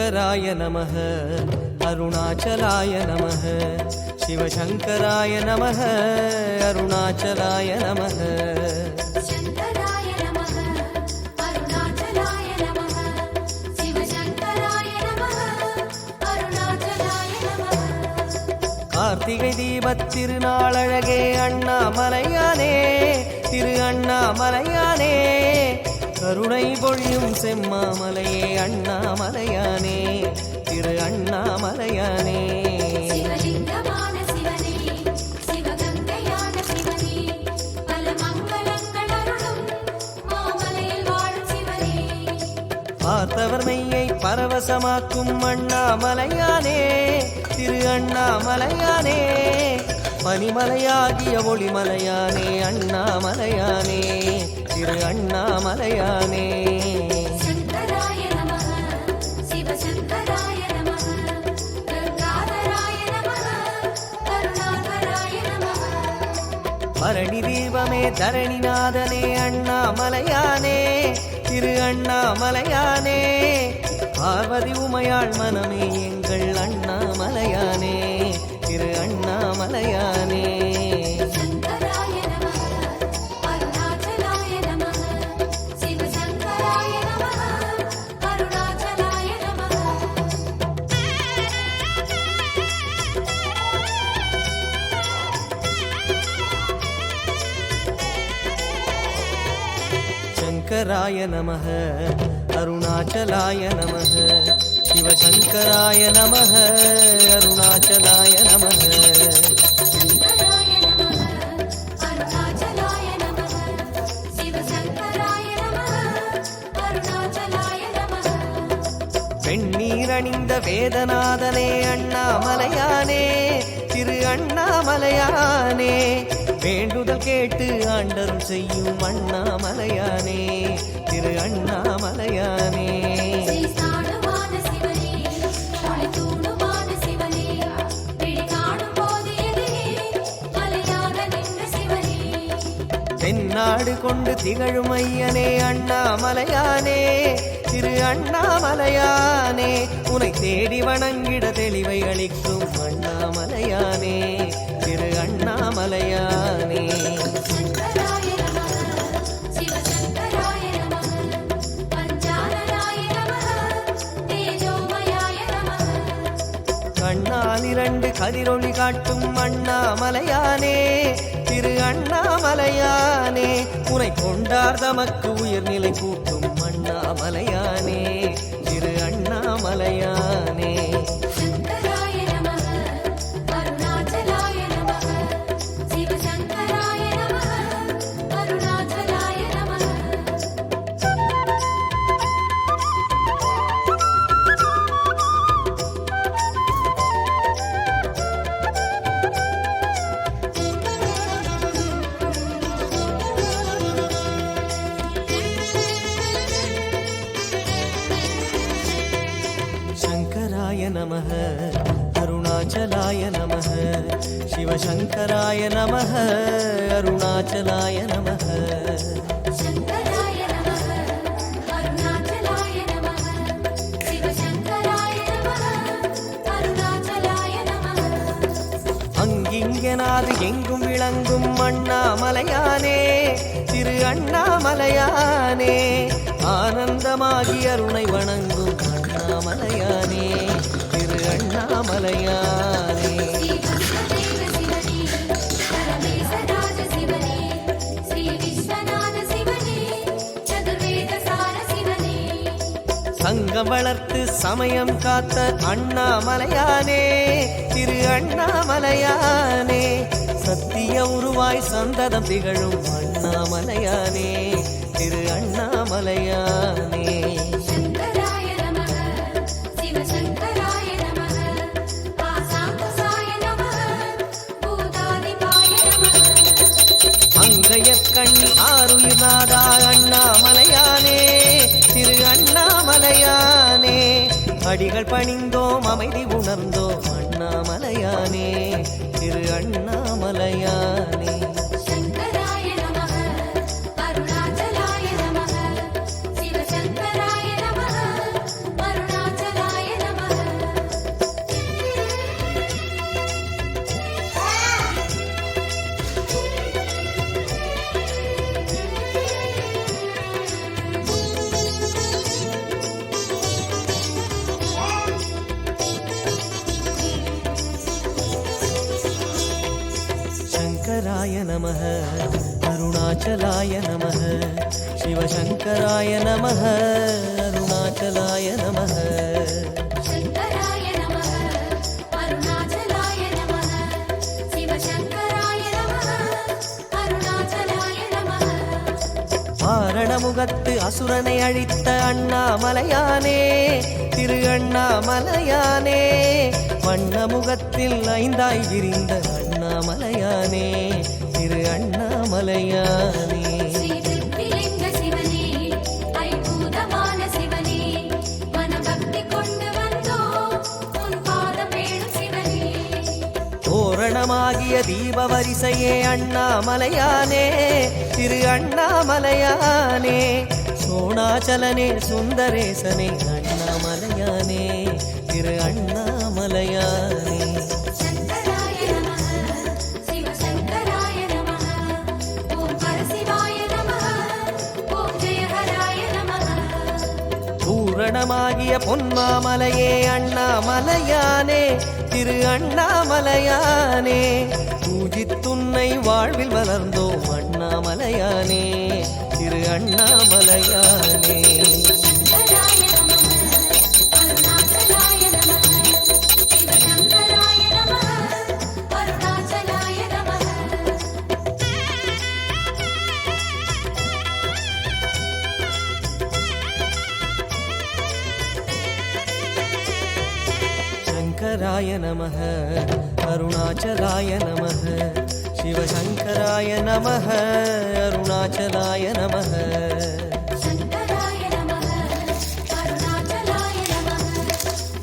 शङ्कराय नमः अरुणाचलाय नमः शिवशङ्कराय नमः अरुणाचलाय नमः शङ्कराय नमः अरुणाचलाय नमः शिवशङ्कराय नमः अरुणाचलाय नमः कार्तिகை தீபத் திருநாளழகே அண்ணாமலையானே திரு அண்ணாமலையானே கருணை பொழியும் செம்மாமலையே அண்ணாமலையானே திரு அண்ணாமலையானே சிவலிங்கமான சிவனே சிவகங்கையான சிவனே பல மங்களங்கள் அருளும் மாமலையில் வாழும் சிவனே பார்த்தவர் மெய்யை பரவசமாக்கும் அண்ணாமலையானே திரு அண்ணாமலையானே பனிமலையாகிய ஒளிமலையானே அண்ணாமலையானே திரு அண்ணாமலையானே शङ्कराय नमः शिवशङ्कराय नमः गङ्गाधराय नमः करुणाकराय नमः பரணி தீபமே தரணிநாதனே அண்ணாமலையானே திரு அண்ணாமலையானே பார்வதி உமையாள் மனமே எங்கள் அண்ணாமலையானே திரு அண்ணாமலையானே शङ्कराय नमः अरुणाचलाय नमः शिवशङ्कराय नमः अरुणाचलाय नमः शङ्कराय नमः अरुणाचलाय नमः शिवशङ्कराय नमः अरुणाचलाय नमः शङ्कराय नमः अरुणाचलाय नमः शिवशङ्कराय नमः अरुणाचलाय नमः வெண்ணீரணிந்த வேதநாதனே அண்ணாமலையானே திரு அண்ணாமலையானே வேண்டுதல் கேட்டு ஆண்டருள் செய்யும் அண்ணாமலையானே திரு அண்ணாமலையானே ஸ்ரீஸ்தானமான சிவனே ஒளித்தூணுமான சிவனே விழி காணும் போது எதிரே மலையாக நின்ற சிவனே தென்னாடு கொண்டு திகழும் ஐயனே அண்ணாமலையானே திரு அண்ணாமலையானே உனை தேடி வணங்கிட தெளிவை அளிக்கும் அண்ணாமலையானே திரு அண்ணாமலையானே शङ्कराय नमः शिवशङ्कराय नमः पञ्चाननाय नमः तेजोमयाय नमः கண்ணால் இரண்டு கதிரொளி காட்டும் அண்ணாமலையானே திரு அண்ணாமலையானே உனை கொண்டார் தமக்கு உயர்நிலை கூட்டும் அண்ணாமலையானே திரு அண்ணாமலையானே शङ्कराय नमः अरुणाचलाय नमः शिवशङ्कराय नमः अरुणाचलाय नमः शङ्कराय नमः अरुणाचलाय नमः शिवशङ्कराय नमः अरुणाचलाय नमः शङ्कराय नमः अरुणाचलाय नमः शिवशङ्कराय नमः अरुणाचलाय नमः அங்கிங்கனாது எங்கும் விளங்கும் அண்ணாமலையானே திரு அண்ணாமலையானே ஆனந்தமாகி அருணை வணங்கும் அண்ணாமலையானே திரு அண்ணாமலையானே श्रीविश्वदेव शिवने परमेशराज शिवने श्रीविश्वनाथ शिवने चतुर्वेदसार शिवने சங்கம் வளர்த்து சமயம் காத்த அண்ணாமலையானே திரு அண்ணாமலையானே சத்திய உருவாய் சந்ததம் திகழும் அண்ணாமலையானே திரு அண்ணாமலையானே शङ्कराय नमः शिवशङ्कराय नमः पासाङ्कुशाय नमः भूतादिपाय नमः அங்கையக்கண்ணி ஆருயிர்நாதா அண்ணாமலையானே திரு அண்ணாமலையானே அடிகள் பணிந்தோம் அமைதி உணர்ந்தோம் அண்ணாமலையானே திரு அண்ணாமலையானே शङ्कराय नमः अरुणाचलाय नमः शिवशङ्कराय नमः अरुणाचलाय शङ्कराय नमः अरुणाचलाय नमः शिवशङ्कराय नमः अरुणाचलाय नमः शङ्कराय नमः अरुणाचलाय नमः शिवशङ्कराय नमः अरुणाचलाय नमः ஆரணமுகத்து அசுரனை அழித்த அண்ணாமலையானே திரு அண்ணாமலையானே வண்ணமுகத்தில் ஐந்தாய் விரிந்த அண்ணாமலையானே திரு அண்ணாமலையானே ஸ்ரீ சிவனே ஐம்பூதமான சிவனே மனபக்தி கொண்டு வந்தோம் உன் பாதம் வேணும் சிவனே தோரணமாகிய தீப வரிசையே அண்ணாமலையானே திரு அண்ணாமலையானே சோணாச்சலனே சுந்தரேசனே அண்ணாமலையானே திரு அண்ணாமலையானே शङ्कराय नमः शिवशङ्कराय नमः ॐ परशिवाय नमः ॐ जयहराय नमः பூரணமாகிய பொன்மாமலையே அண்ணாமலையானே திரு அண்ணாமலையானே பூஜித்துன்னை வாழ்வில் வளர்ந்தோம் அண்ணாமலையானே திரு அண்ணாமலையானே शङ्कराय नमः अरुणाचलाय नमः शिवशङ्कराय नमः अरुणाचलाय नमः शङ्कराय नमः अरुणाचलाय नमः शिवशङ्कराय नमः अरुणाचलाय नमः शङ्कराय नमः अरुणाचलाय नमः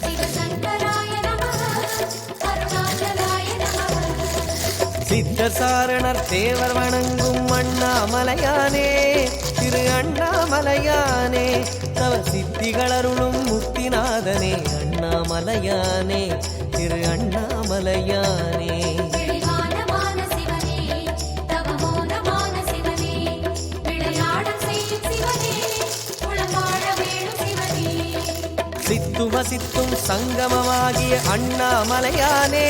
शिवशङ्कराय नमः अरुणाचलाय नमः சித்தர் சாரணர் தேவர் வணங்கும் அண்ணாமலையானே திரு அண்ணாமலையானே தவ சித்திகள் அருளும் முக்திநாதனே அண்ணாமலையானே திரு அண்ணாமலையானே விழிவானமான சிவனே தவமோனமான சிவனே விளையாடம் செய்யும் சிவனே உளவாழ வேணும் சிவனே சித்தும சித்தும் சங்கமமாகிய அண்ணாமலையானே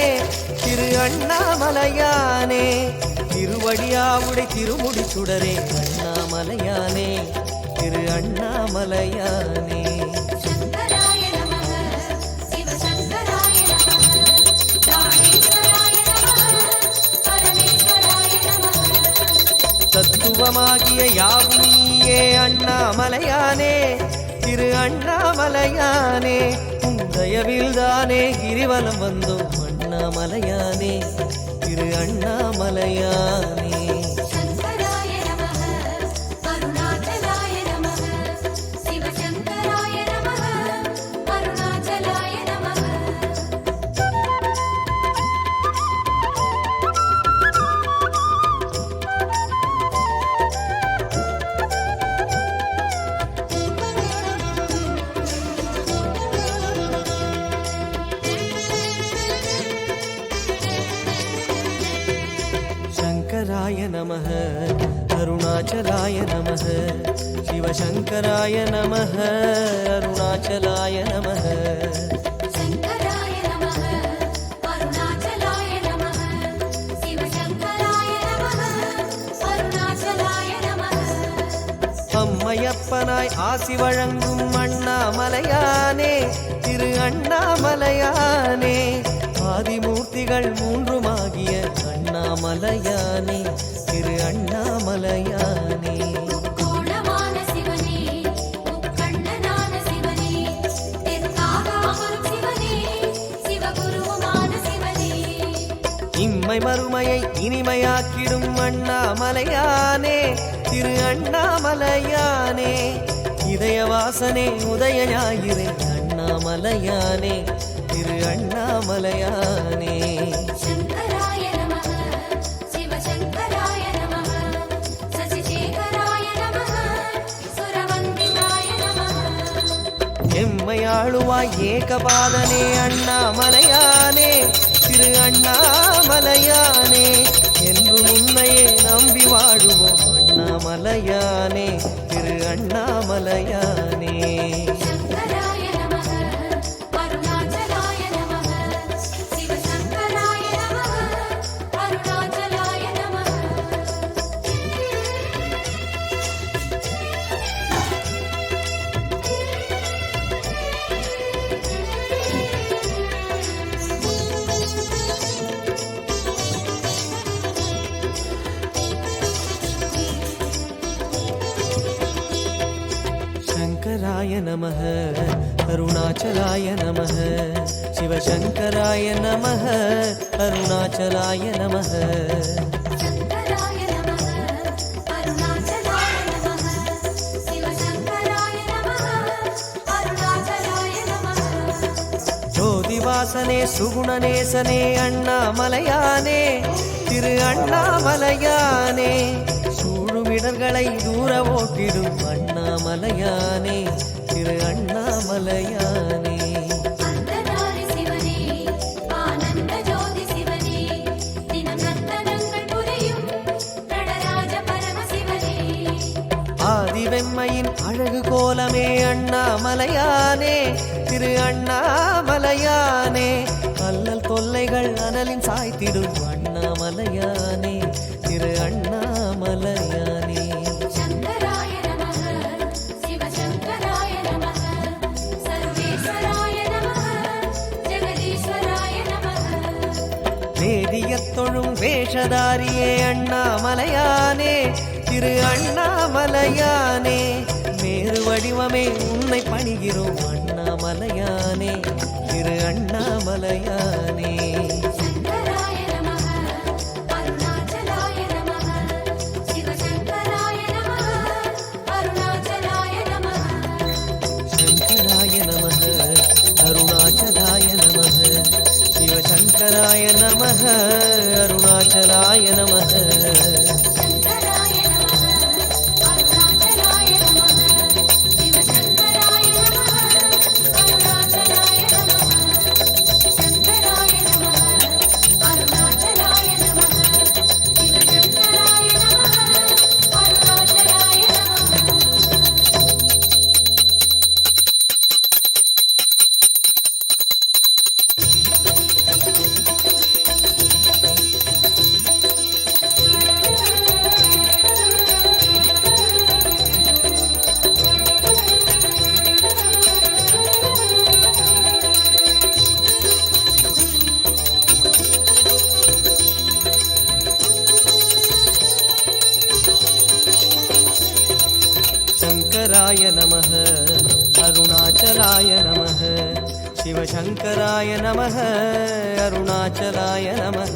திரு அண்ணாமலையானே திருவடியாவுடை திருமுடி சுடரே அண்ணாமலையானே திரு அண்ணாமலையானே शङ्कराय नमः शिवशङ्कराय नमः प्राणेश्वराय नमः परमेश्वराय नमः தத்துவமாகிய யாவும் நீயே அண்ணாமலையானே திரு அண்ணாமலையானே தயவில்தானே கிரிவலம் வந்தோம் அண்ணாமலையானே திரு அண்ணாமலையானே शङ्कराय नमः अरुणाचलाय नमः शिवशङ्कराय नमः अरुणाचलाय नमः शङ्कराय नमः अरुणाचलाय नमः शिवशङ्कराय नमः अरुणाचलाय नमः शङ्कराय नमः अरुणाचलाय नमः शिवशङ्कराय नमः अरुणाचलाय नमः அம்மையப்பனாய் ஆசி வழங்கும் அண்ணாமலையானே திரு அண்ணாமலையானே ஆதிமூர்த்திகள் மூன்றுமாகிய அண்ணாமலையானே திரு அண்ணாமலையானே கோணமான சிவனே முக்கண்ணனான சிவனே தெற்காக அமரும் சிவனே சிவகுருவுமான சிவனே இம்மை மறுமையை இனிமையாக்கிடும் அண்ணாமலையானே திரு அண்ணாமலையானே இதயவாசனே உதய ஞாயிறே அண்ணாமலையானே திரு அண்ணாமலையானே शङ्कराय नमः शिवशङ्कराय नमः शशिशेखराय नमः सुरवन्दिताय नमः எம்மையாளுவாய் ஏகபாதனே அண்ணாமலையானே திரு அண்ணாமலையானே என்று முன்னையே நம்பி வாழுவோம் அண்ணாமலையானே திரு அண்ணாமலையானே शङ्कराय नमः अरुणाचलाय नमः शिवशङ्कराय नमः अरुणाचलाय नमः நமः அருணாச்சலாய நமः சிவசங்கராய நமः அருணாச்சலாய நமः சங்கராய நமः அருணாச்சலாய நமः சிவசங்கராய நமः அருணாச்சலாய நமः ஜோதிவாசனே சுகுணநேசனே அண்ணாமலையானே திரு அண்ணாமலையானே சூழுமிடர்களை தூர ஓட்டிடும் அண்ணாமலையானே திரு அண்ணாமலையானே அந்தனாரி சிவனே ஆனந்த ஜோதி சிவனே தினம் நர்த்தனங்கள் புரியும் நடராஜ பரமசிவனே ஆதிவெம்மையின் அழகு கோலமே அண்ணாமலையானே திரு அண்ணாமலையானே அல்லல் தொல்லைகள் அனலின் சாய்த்திடும் அண்ணாமலையானே திரு அண்ணாமலையானே சங்கராய நமः சிவசங்கராய நமः சர்வேஸ்வராய நமः ஜெகதீஸ்வராய நமः வேதியத் தொழும் வேஷதாரியே அண்ணாமலையானே திரு அண்ணாமலையானே வேறு வடிவமே உன்னை பணிகிறோம் அண்ணாமலையானே திரு அண்ணாமலையானே சங்கராய நமः அருணாச்சலாய நமः சிவசங்கராய நமः அருணாச்சலாய நமः சங்கராய நமः அருணாச்சலாய நமः சிவசங்கராய நமः அருணாச்சலாய நமः சங்கராய நமः அருணாச்சலாய நமः சிவசங்கராய நமः அருணாச்சலாய நமः சங்கராய நமः அருணாச்சலாய நமः சிவசங்கராய நமः அருணாச்சலாய நமः शङ्कराय नमः अरुणाचलाय नमः शिवशङ्कराय नमः अरुणाचलाय नमः